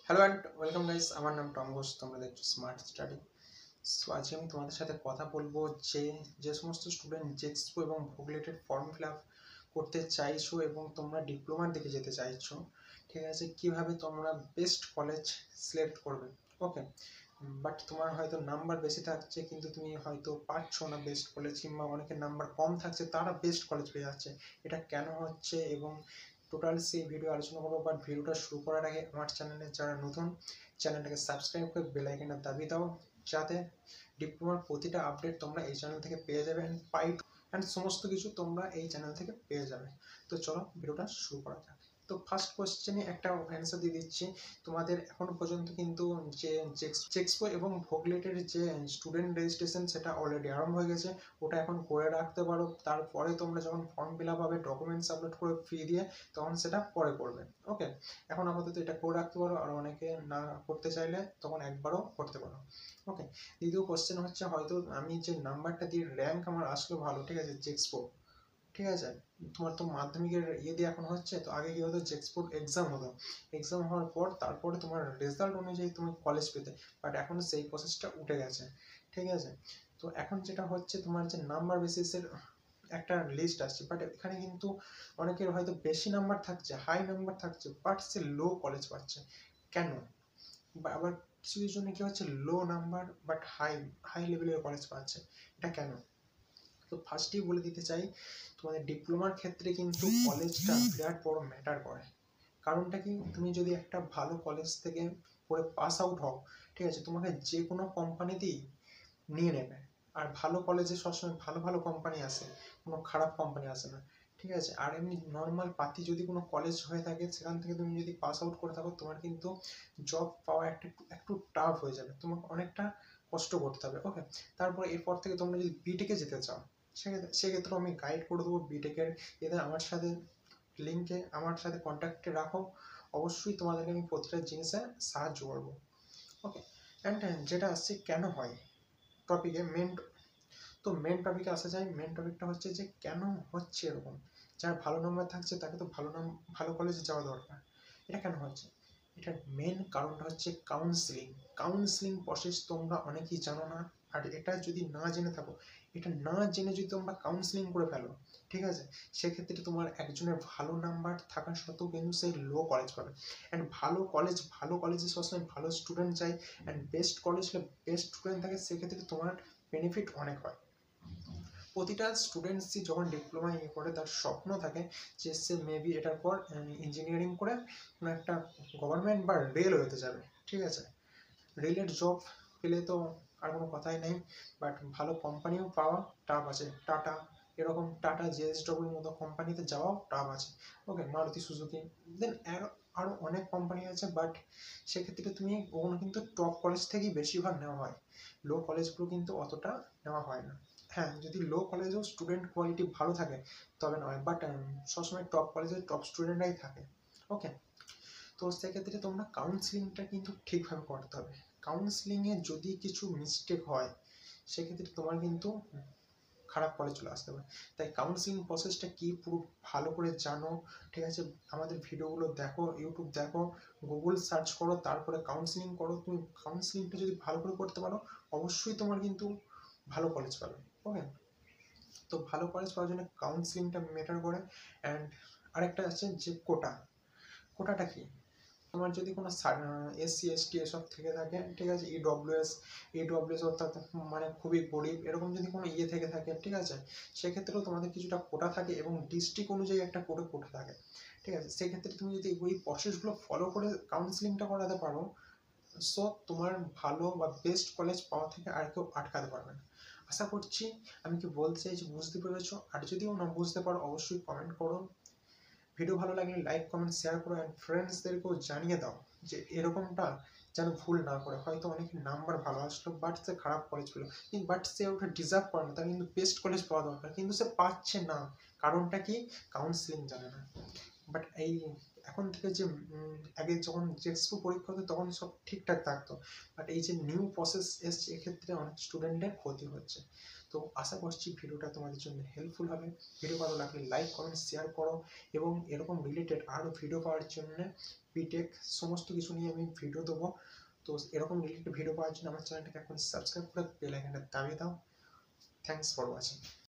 Hello and welcome guys, আমার নাম Tom Ghosh. তোমরা দেখছো স্মার্ট স্টাডি। সো আজকে আমি তোমাদের সাথে কথা বলবো যে যে সমস্ত স্টুডেন্ট জেক্সপো এবং ভোগলেটের ফর্ম ফিল আপ করতে চাইছো এবং তোমরা ডিপ্লোমার দিকে যেতে চাইছো, ঠিক আছে, কিভাবে তোমরা বেস্ট কলেজ সিলেক্ট করবে। ওকে, বাট তোমার হয়তো নাম্বার বেশি থাকছে কিন্তু তুমি হয়তো পাচ্ছ না বেস্ট কলেজ, কিংবা অনেকের নাম্বার কম থাকছে তারা বেস্ট কলেজ পেয়ে যাচ্ছে। এটা কেন হচ্ছে এবং টোটাল সেই ভিডিও আলোচনা করবো। বাট ভিডিওটা শুরু করার আগে আমার চ্যানেলে যারা নতুন, চ্যানেলটাকে সাবস্ক্রাইব করে বেল আইকনটা দাবিয়ে দাও, যাতে ডিপ্লোমার প্রতিটা আপডেট তোমরা এই চ্যানেল থেকে পেয়ে যাবে অ্যান্ড সমস্ত কিছু তোমরা এই চ্যানেল থেকে পেয়ে যাবে। তো চলো ভিডিওটা শুরু করা যাক। তো ফার্স্ট কোশ্চেনে একটা অ্যান্সার দিয়ে দিচ্ছি। তোমাদের এখনো পর্যন্ত কিন্তু যে জেক্সপো এবং ভোগলেটের যে স্টুডেন্ট রেজিস্ট্রেশন সেটা অলরেডি আরম্ভ হয়ে গেছে। ওটা এখন করে রাখতে পারো, তারপরে তোমরা যখন ফর্ম ফিল আপ হবে, ডকুমেন্টস আপলোড করে ফি দিয়ে, তখন সেটা পরে করবে। ওকে, এখন আপাতত এটা করে রাখতে পারো, আর অনেকে না করতে চাইলে তখন একবারও করতে পারো। ওকে, দ্বিতীয় কোশ্চেন হচ্ছে, হয়তো আমি যে নাম্বারটা দিয়ে র্যাঙ্ক আমার আসলো ভালো, ঠিক আছে, জেক্সপো, ঠিক আছে, তোমার তো মাধ্যমিকের দিয়ে এখন হচ্ছে, তো আগে কি হতো, জেক্সপোর্ট এক্সাম হতো, এক্সাম হওয়ার পর তারপরে তোমার রেজাল্ট অনুযায়ী তুমি কলেজ পেতে। বাট এখন সেই প্রসেসটা উঠে গেছে, ঠিক আছে। তো এখন যেটা হচ্ছে, তোমার যে নাম্বার বেসিসের একটা লিস্ট আসছে, বাট এখানে কিন্তু অনেকের হয়তো বেশি নাম্বার থাকছে, হাই নাম্বার থাকছে, বাট সে লো কলেজ পাচ্ছে। কেন? বা আবার কিছু কিছু জন্য কি হচ্ছে, লো নাম্বার বাট হাই হাই লেভেলের কলেজ পাচ্ছে, এটা কেন? তো ফার্স্টেই বলে দিতে চাই, তোমাদের ডিপ্লোমার ক্ষেত্রে কিন্তু কলেজটা বিরাট বড় ম্যাটার করে। কারণটা কি, তুমি যদি একটা ভালো কলেজ থেকে পড়ে পাস আউট হও, ঠিক আছে, তোমাকে যে কোনো কোম্পানিতেই নিয়ে নেবে। আর ভালো কলেজে সবসময় ভালো ভালো কোম্পানি আসে, কোনো খারাপ কোম্পানি আসে না, ঠিক আছে। আর এমনি নর্মাল পাতি যদি কোনো কলেজ হয়ে থাকে, সেখান থেকে তুমি যদি পাস আউট করে থাকো, তোমার কিন্তু জব পাওয়া একটু একটু টাফ হয়ে যাবে, তোমাকে অনেকটা কষ্ট করতে হবে। ওকে, তারপর এরপর থেকে তোমরা যদি বিটেকে যেতে চাও, সেক্ষেত্রে আমি গাইড করে দেবো বিটেকের। এদের আমার সাথে লিঙ্কে, আমার সাথে কন্ট্যাক্টে রাখো, অবশ্যই তোমাদেরকে আমি প্রতিটা জিনিসে সাহায্য করবো। ওকে, অ্যান্ড যেটা আসছে কেন হয় টপিকে, মেন টপিকে আসা যায়। মেন টপিকটা হচ্ছে যে কেন হচ্ছে এরকম। যার ভালো নাম্বার থাকছে তাকে তো ভালো কলেজে যাওয়া দরকার। এটা কেন হচ্ছে, এটার মেন কারণটা হচ্ছে কাউন্সিলিং। কাউন্সিলিং প্রসেস তোমরা অনেকেই জানো না। আর এটা যদি না জেনে থাকো, এটা না জেনে যদি তোমরা কাউন্সিলিং করে ফেলো, ঠিক আছে, সেক্ষেত্রে তোমার একজনের ভালো নাম্বার থাকা সত্ত্বেও কিন্তু সেই লো কলেজ পাবে। অ্যান্ড ভালো কলেজে সবসময় ভালো স্টুডেন্ট চাই, অ্যান্ড বেস্ট কলেজে বেস্ট স্টুডেন্ট থাকে, সেক্ষেত্রে তোমার বেনিফিট অনেক হয়। প্রতিটা স্টুডেন্টসই যখন ডিপ্লোমা করে, তার স্বপ্ন থাকে যে সে মেবি এটার পর ইঞ্জিনিয়ারিং করে কোনো একটা গভর্নমেন্ট বা রেলওয়েতে যাবে, ঠিক আছে। রেলের জব পেলে তো আর কোনো কথাই নেই, বাট ভালো কোম্পানিও পাওয়া টাফ আছে। টাটা, এরকম টাটা জেএসডব্লিউর মতো কোম্পানিতে যাওয়াও টাফ আছে। ওকে, মারুতি সুজুকি, দেন আরও অনেক কোম্পানি আছে, বাট সেক্ষেত্রে তুমি ওগুলো কিন্তু টপ কলেজ থেকেই বেশিরভাগ নেওয়া হয়, লো কলেজগুলো কিন্তু অতটা নেওয়া হয় না। হ্যাঁ, যদি লো কলেজেও স্টুডেন্ট কোয়ালিটি ভালো থাকে তবে নয়, বাট সবসময় টপ কলেজের টপ স্টুডেন্টরাই থাকে। ওকে, তো সেক্ষেত্রে তোমরা কাউন্সিলিংটা কিন্তু ঠিকভাবে করতে হবে। কাউন্সিলিংয়ে যদি কিছু মিস্টেক হয়, সেক্ষেত্রে তোমার কিন্তু খারাপ কলেজ চলে আসতে পারে। তাই কাউন্সিলিং প্রসেসটা কি পুরো ভালো করে জানো, ঠিক আছে। আমাদের ভিডিওগুলো দেখো, ইউটিউব দেখো, গুগল সার্চ করো, তারপরে কাউন্সিলিং করো। তুমি কাউন্সিলিংটা যদি ভালো করে করতে পারো, অবশ্যই তোমার কিন্তু ভালো কলেজ পাবে। ওকে, তো ভালো কলেজ পাওয়ার জন্য কাউন্সিলিংটা ম্যাটার করে। অ্যান্ড আরেকটা আছে যে কোটাটা কি, তোমার যদি কোনো এসসি এসটি এসব থেকে থাকে, ঠিক আছে, ইডব্লিউএস অর্থাৎ মানে খুবই গরিব, এরকম যদি কোনো থেকে থাকে, ঠিক আছে, সেক্ষেত্রেও তোমাদের কিছুটা কোটা থাকে এবং ডিস্ট্রিক্ট অনুযায়ী একটা কোটা থাকে, ঠিক আছে। সেক্ষেত্রে তুমি যদি ওই প্রসেসগুলো ফলো করে কাউন্সিলিংটা করাতে পারো, সো তোমার ভালো বা বেস্ট কলেজ পাওয়া থেকে আর কেউ আটকাতে পারবে না। আশা করছি আমি কি বলতে চাইছি বুঝতে পেরেছো। আর যদিও না বুঝতে পারো, অবশ্যই কমেন্ট করো। ভিডিও ভালো লাগলে লাইক কমেন্ট শেয়ার করো, অ্যান্ড ফ্রেন্ডসদেরকেও জানিয়ে দাও যে এরকমটা যেন ভুল না করে। হয়তো অনেকের নাম্বার ভালো আসলো, বাট সে খারাপ কলেজ পেলো, কিন্তু বাট সে ওটা ডিজার্ভ করে না, তার কিন্তু বেস্ট কলেজ পাওয়া দরকার, কিন্তু সে পাচ্ছে না। কারণটা কি, কাউন্সিলিং জানে না। বাট এই এখন থেকে যে আগে যখন জেক্সপো পরীক্ষা হতো তখন সব ঠিকঠাক থাকতো, বাট এই যে নিউ প্রসেস এসছে, এক্ষেত্রে অনেক স্টুডেন্টের ক্ষতি হচ্ছে। তো তো আশা করছি ভিডিওটা তোমাদের জন্য হেল্পফুল হবে। ভিডিও ভালো লাগলে লাইক কমেন্ট শেয়ার করো, এবং এরকম রিলেটেড আরও ভিডিও পাওয়ার জন্য বিটেক সমস্ত কিছু নিয়ে আমি ভিডিও দেবো। তো এরকম রিলেটেড ভিডিও পাওয়ার জন্য আমার চ্যানেলটাকে এখন সাবস্ক্রাইব করে বেল আইকনটা দাবিয়ে দাও। Thanks for watching.